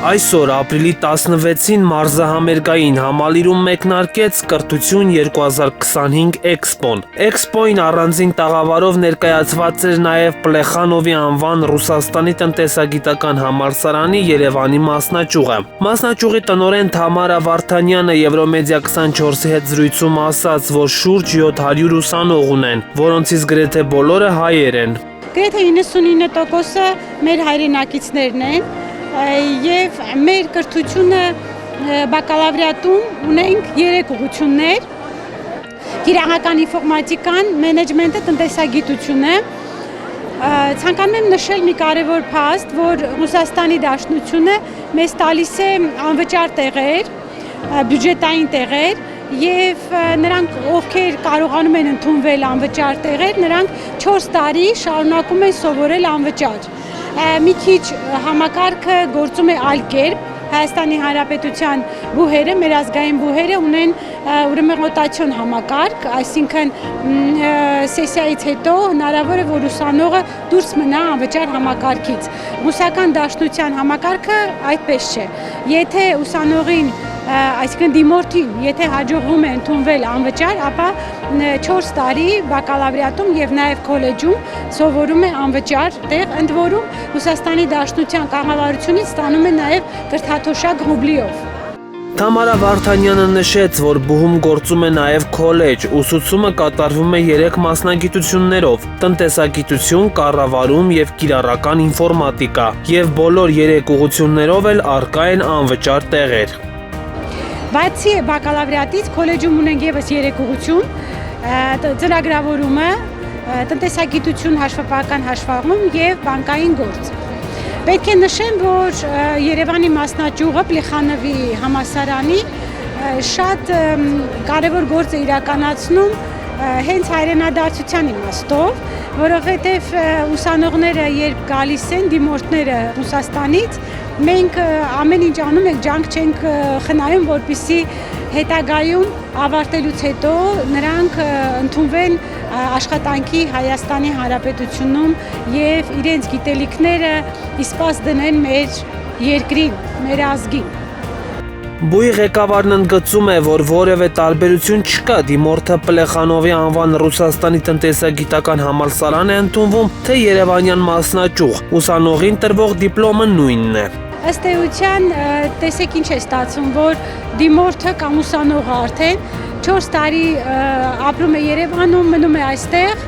Այսօր ապրիլի 16-ին մարզահամերգային համալիրում մեկնարկեց Կրթություն 2025 էքսպոն։ Էքսպոյին առանձին տաղավարով ներկայացված էր նաև Պլեխանովի անվան Ռուսաստանի տնտեսագիտական համալսարանի Երևանի մասնաճյուղը։ Մասնաճյուղի տնօրեն Թամարա Վարդանյանը Եվրոմեդիա 24-ի հետ զրույցում ասաց, որ շուրջ 700 ուսանող ունեն, որոնցից գրեթե բոլորը հայեր են։ Գրեթե 99%-ը մեր հայրենակիցներն են։ Եվ մեր կրթությունը բակալավրիատում ունենք 3 ուղղություններ՝ գիտական ինֆորմատիկան, մենեջմենտը, տնտեսագիտությունը։ Ցանկանում եմ նշել մի կարևոր փաստ, որ Ռուսաստանի Դաշնությունը մեզ տալիս է անվճար տեղեր, բյուջետային տեղեր, եւ նրանք, ովքեր կարողանում են ընդունվել անվճար տեղեր, նրանք 4 տարի շարունակում են սովորել անվճար։ Մի քիչ համակարգը գործում է այլ կերպ։ Հայաստանի Հանրապետության բուհերը, մեր ազգային բուհերը ունեն ուրեմն ռոտացիոն համակարգ, այսինքն սեսիայից հետո հնարավոր է, որ ուսանողը դուրս մնա անվճար համակարգից։ Ռուսական Դաշնության համակարգը այդպես չէ։ Եթե ուսանողին, այսինքն դիմորդին, եթե հաջողվում է ընդունվել անվճար, ապա 4 տարի բակալավրիատում եւ նաեւ քոլեջում սովորում է անվճար տեղ, ընդ որում Ռուսաստանի Դաշնության կառավարությունից ստանում է նաեւ կրթաթոշակ ռուբլիով։ Թամարա Վարդանյանը նշեց, որ բուհում գործում է նաև քոլեջ, ուսուցումը կատարվում է 3 մասնագիտություններով՝ տնտեսագիտություն, կառավարում եւ կիրառական ինֆորմատիկա, եւ բոլոր 3 ուղղություններով էլ առկա են անվճար տեղեր։ Բացի բակալավրիատից քոլեջում ունենք եւս 3 ուղղություն՝ ծրագրավորումը, տնտեսագիտություն, հաշվապահական հաշվառում եւ բանկային գործ։ Պետք է նշեմ, որ Երևանի մասնաճյուղը Պլեխանովի համալսարանի շատ կարևոր գործ է իրականացնում հենց հայրենադարձության իմաստով, որովհետև ուսանողները երբ գալիս են դիմորդները Ռուսաստանից, մենք ամեն ինչ անում ենք, ջանք չենք խնայում, որպեսզի հետագայում ավարտելուց հետո նրանք ընդունվեն աշխատանքի Հայաստանի Հանրապետությունում եւ իրենց գիտելիքները իսպաս դնեն մեր երկրին, մեր ազգին։ Բուհի ղեկավարն ընդգծում է, որ որևէ տարբերություն չկա դիմորդը Պլեխանովի անվան Ռուսաստանի տնտեսագիտական համալսարան է ընդունվում, թե Երևանյան մասնաճյուղ, ուսանողին տրվող դիպլոմը նույնն է։ Ըստ էության, տեսեք ինչ է ստացվում, որ դիմորդը կամ ուսանողը արդեն 4 տարի ապրում է Երևանում, մնում է այստեղ,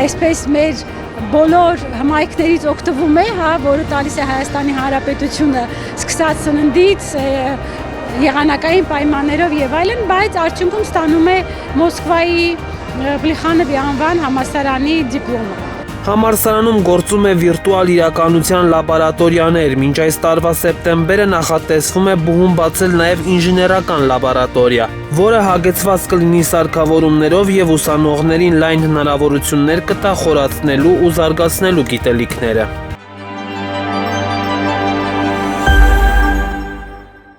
այսպես մեր բոլոր հմայքներից օգտվում է, որը տալիս է Հայաստանի Հանրապետությունը սկսած սննդից, եղանակային պայմաններով եւ այլն, բայց արդյունքում ստանում է Մոսկվայի Պլեխանովի անվան համալսարանի դիպլոմը։ Համալսարանում գործում է վիրտուալ իրականության լաբորատորիաներ, մինչ այս տարվա սեպտեմբերը նախատեսվում է բուհում բացել նաև ինժեներական լաբորատորիա, որը հագեցված կլինի սարքավորումներով եւ ուսանողներին լայն հնարավորություններ կտա խորացնելու ու զարգացնելու գիտելիքները։